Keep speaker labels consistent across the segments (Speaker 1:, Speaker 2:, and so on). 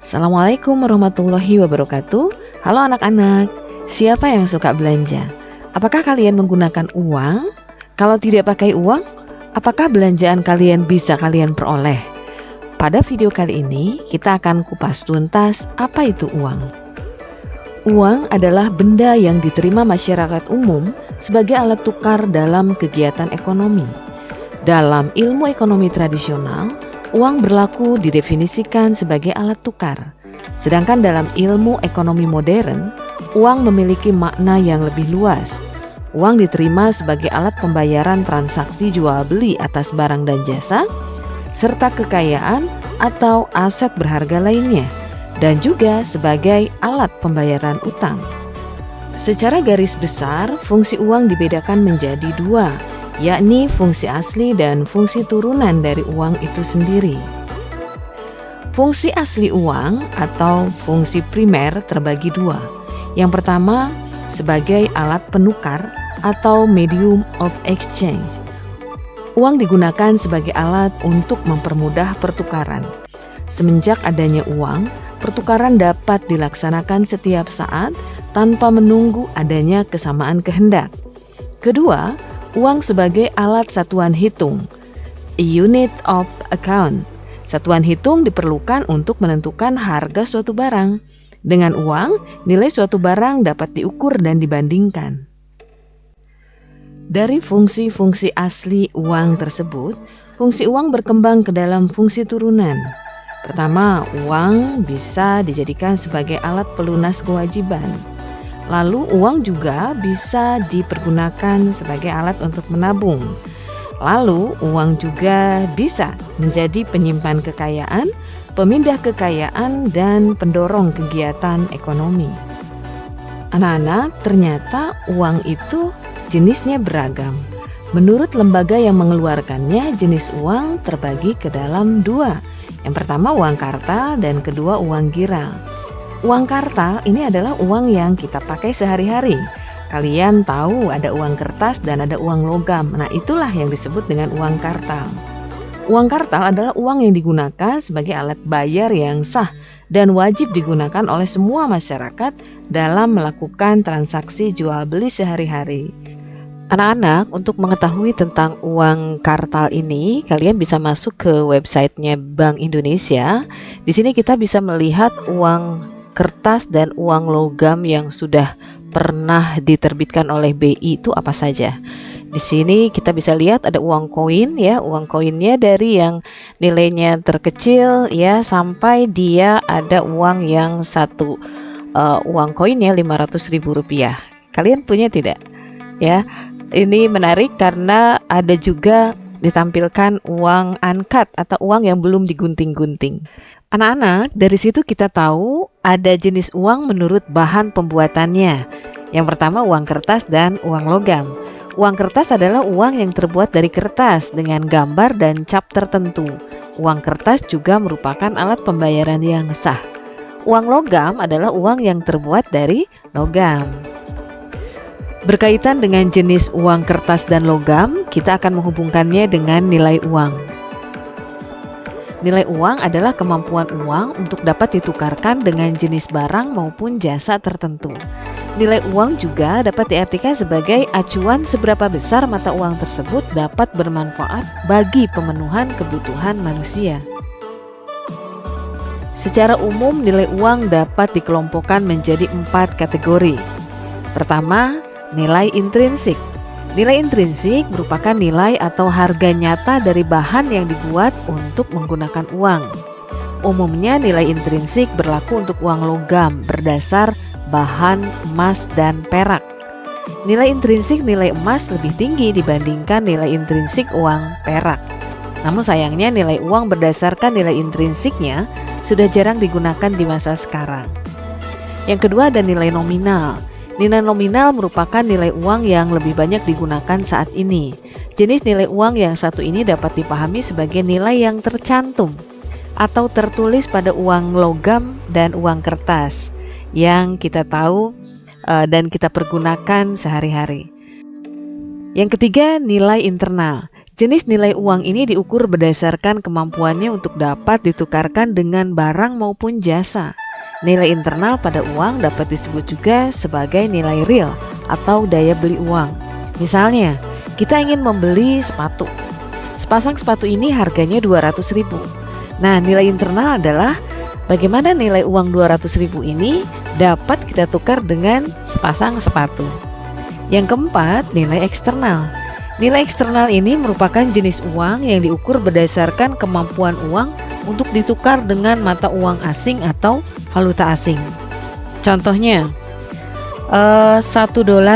Speaker 1: Assalamualaikum warahmatullahi wabarakatuh. Halo anak-anak, siapa yang suka belanja? Apakah kalian menggunakan uang? Kalau tidak pakai uang, apakah belanjaan kalian bisa kalian peroleh? Pada video kali ini, kita akan kupas tuntas apa itu uang. Uang adalah benda yang diterima masyarakat umum sebagai alat tukar dalam kegiatan ekonomi. Dalam ilmu ekonomi tradisional, uang berlaku didefinisikan sebagai alat tukar. Sedangkan dalam ilmu ekonomi modern, uang memiliki makna yang lebih luas. Uang diterima sebagai alat pembayaran transaksi jual beli atas barang dan jasa, serta kekayaan atau aset berharga lainnya, dan juga sebagai alat pembayaran utang. Secara garis besar, fungsi uang dibedakan menjadi dua, yakni fungsi asli dan fungsi turunan dari uang itu sendiri. Fungsi asli uang atau fungsi primer terbagi dua. Yang pertama, sebagai alat penukar atau medium of exchange. Uang digunakan sebagai alat untuk mempermudah pertukaran. Semenjak adanya uang, pertukaran dapat dilaksanakan setiap saat tanpa menunggu adanya kesamaan kehendak. Kedua, uang sebagai alat satuan hitung, a unit of account. Satuan hitung diperlukan untuk menentukan harga suatu barang. Dengan uang, nilai suatu barang dapat diukur dan dibandingkan. Dari fungsi-fungsi asli uang tersebut, fungsi uang berkembang ke dalam fungsi turunan. Pertama, uang bisa dijadikan sebagai alat pelunas kewajiban. Lalu uang juga bisa dipergunakan sebagai alat untuk menabung. Lalu uang juga bisa menjadi penyimpan kekayaan, pemindah kekayaan, dan pendorong kegiatan ekonomi. Anak-anak, ternyata uang itu jenisnya beragam. Menurut lembaga yang mengeluarkannya, jenis uang terbagi ke dalam dua. Yang pertama uang kartal dan kedua uang giral. Uang kartal ini adalah uang yang kita pakai sehari-hari. Kalian tahu ada uang kertas dan ada uang logam. Nah, itulah yang disebut dengan uang kartal. Uang kartal adalah uang yang digunakan sebagai alat bayar yang sah dan wajib digunakan oleh semua masyarakat dalam melakukan transaksi jual beli sehari-hari. Anak-anak, untuk mengetahui tentang uang kartal ini, kalian bisa masuk ke websitenya Bank Indonesia. Di sini kita bisa melihat uang kertas dan uang logam yang sudah pernah diterbitkan oleh BI itu apa saja. Di sini kita bisa lihat ada uang koin ya, uang koinnya dari yang nilainya terkecil ya sampai dia ada uang yang satu uang koinnya Rp500.000. Kalian punya tidak? Ya, ini menarik karena ada juga ditampilkan uang uncut atau uang yang belum digunting-gunting. Anak-anak, dari situ kita tahu ada jenis uang menurut bahan pembuatannya. Yang pertama uang kertas dan uang logam. Uang kertas adalah uang yang terbuat dari kertas dengan gambar dan cap tertentu. Uang kertas juga merupakan alat pembayaran yang sah. Uang logam adalah uang yang terbuat dari logam. Berkaitan dengan jenis uang kertas dan logam, kita akan menghubungkannya dengan nilai uang. Nilai uang adalah kemampuan uang untuk dapat ditukarkan dengan jenis barang maupun jasa tertentu. Nilai uang juga dapat diartikan sebagai acuan seberapa besar mata uang tersebut dapat bermanfaat bagi pemenuhan kebutuhan manusia. Secara umum, nilai uang dapat dikelompokkan menjadi 4 kategori. Pertama, nilai intrinsik. Nilai intrinsik merupakan nilai atau harga nyata dari bahan yang dibuat untuk menggunakan uang. Umumnya nilai intrinsik berlaku untuk uang logam berdasar bahan emas dan perak. Nilai intrinsik nilai emas lebih tinggi dibandingkan nilai intrinsik uang perak. Namun sayangnya nilai uang berdasarkan nilai intrinsiknya sudah jarang digunakan di masa sekarang. Yang kedua ada nilai nominal. Nilai nominal merupakan nilai uang yang lebih banyak digunakan saat ini. Jenis nilai uang yang satu ini dapat dipahami sebagai nilai yang tercantum atau tertulis pada uang logam dan uang kertas yang kita tahu dan kita pergunakan sehari-hari. Yang ketiga, nilai internal. Jenis nilai uang ini diukur berdasarkan kemampuannya untuk dapat ditukarkan dengan barang maupun jasa. Nilai internal pada uang dapat disebut juga sebagai nilai real atau daya beli uang. Misalnya, kita ingin membeli sepatu. Sepasang sepatu ini harganya 200.000. Nah, nilai internal adalah bagaimana nilai uang 200.000 ini dapat kita tukar dengan sepasang sepatu. Yang keempat, nilai eksternal. Nilai eksternal ini merupakan jenis uang yang diukur berdasarkan kemampuan uang untuk ditukar dengan mata uang asing atau valuta asing. Contohnya, $1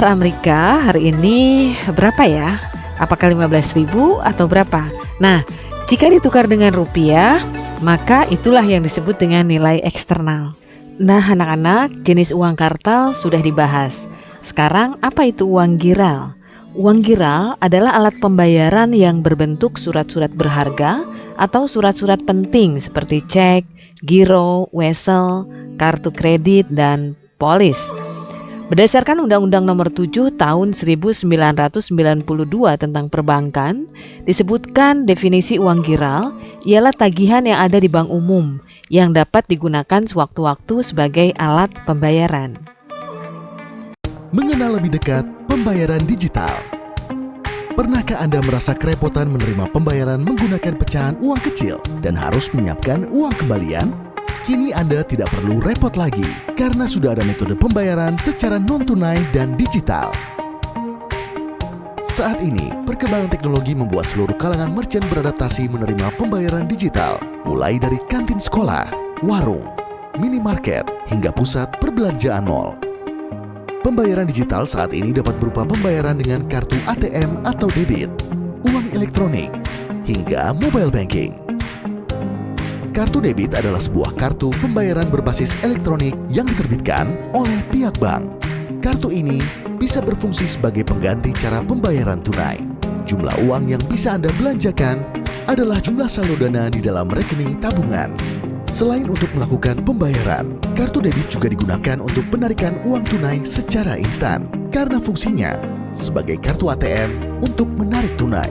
Speaker 1: Amerika hari ini berapa ya? Apakah 15.000 atau berapa? Nah, jika ditukar dengan rupiah, maka itulah yang disebut dengan nilai eksternal. Nah, anak-anak, jenis uang kartal sudah dibahas. Sekarang, apa itu uang giral? Uang giral adalah alat pembayaran yang berbentuk surat-surat berharga atau surat-surat penting seperti cek, giro, wesel, kartu kredit, dan polis. Berdasarkan Undang-Undang Nomor 7 Tahun 1992 tentang perbankan, disebutkan definisi uang giral ialah tagihan yang ada di bank umum yang dapat digunakan sewaktu-waktu sebagai alat pembayaran.
Speaker 2: Mengenal lebih dekat pembayaran digital. Pernahkah Anda merasa kerepotan menerima pembayaran menggunakan pecahan uang kecil dan harus menyiapkan uang kembalian? Kini Anda tidak perlu repot lagi karena sudah ada metode pembayaran secara non-tunai dan digital. Saat ini, perkembangan teknologi membuat seluruh kalangan merchant beradaptasi menerima pembayaran digital, mulai dari kantin sekolah, warung, minimarket, hingga pusat perbelanjaan mal. Pembayaran digital saat ini dapat berupa pembayaran dengan kartu ATM atau debit, uang elektronik, hingga mobile banking. Kartu debit adalah sebuah kartu pembayaran berbasis elektronik yang diterbitkan oleh pihak bank. Kartu ini bisa berfungsi sebagai pengganti cara pembayaran tunai. Jumlah uang yang bisa Anda belanjakan adalah jumlah saldo dana di dalam rekening tabungan. Selain untuk melakukan pembayaran, kartu debit juga digunakan untuk penarikan uang tunai secara instan karena fungsinya sebagai kartu ATM untuk menarik tunai.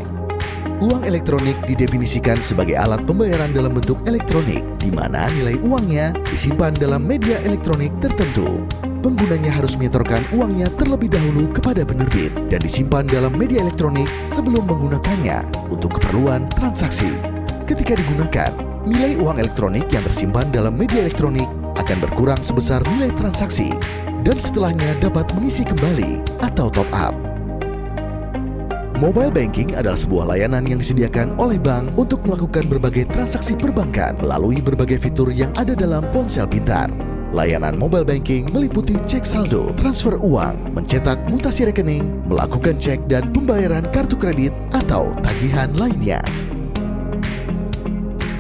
Speaker 2: Uang elektronik didefinisikan sebagai alat pembayaran dalam bentuk elektronik di mana nilai uangnya disimpan dalam media elektronik tertentu. Penggunanya harus menyetorkan uangnya terlebih dahulu kepada penerbit dan disimpan dalam media elektronik sebelum menggunakannya untuk keperluan transaksi. Ketika digunakan, nilai uang elektronik yang tersimpan dalam media elektronik akan berkurang sebesar nilai transaksi dan setelahnya dapat mengisi kembali atau top up. Mobile banking adalah sebuah layanan yang disediakan oleh bank untuk melakukan berbagai transaksi perbankan melalui berbagai fitur yang ada dalam ponsel pintar. Layanan mobile banking meliputi cek saldo, transfer uang, mencetak mutasi rekening, melakukan cek dan pembayaran kartu kredit atau tagihan lainnya.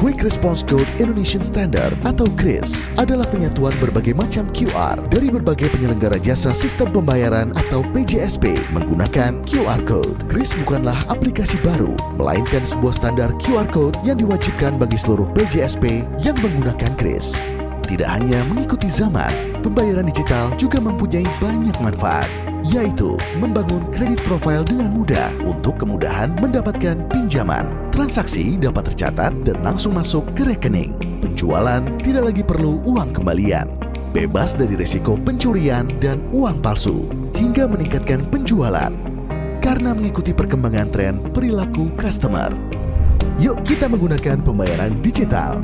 Speaker 2: Quick Response Code Indonesian Standard atau QRIS adalah penyatuan berbagai macam QR dari berbagai penyelenggara jasa sistem pembayaran atau PJSP menggunakan QR Code. QRIS bukanlah aplikasi baru, melainkan sebuah standar QR Code yang diwajibkan bagi seluruh PJSP yang menggunakan QRIS. Tidak hanya mengikuti zaman, pembayaran digital juga mempunyai banyak manfaat, yaitu membangun kredit profile dengan mudah untuk kemudahan mendapatkan pinjaman. Transaksi dapat tercatat dan langsung masuk ke rekening. Penjualan tidak lagi perlu uang kembalian. Bebas dari risiko pencurian dan uang palsu, hingga meningkatkan penjualan karena mengikuti perkembangan tren perilaku customer. Yuk kita menggunakan pembayaran digital.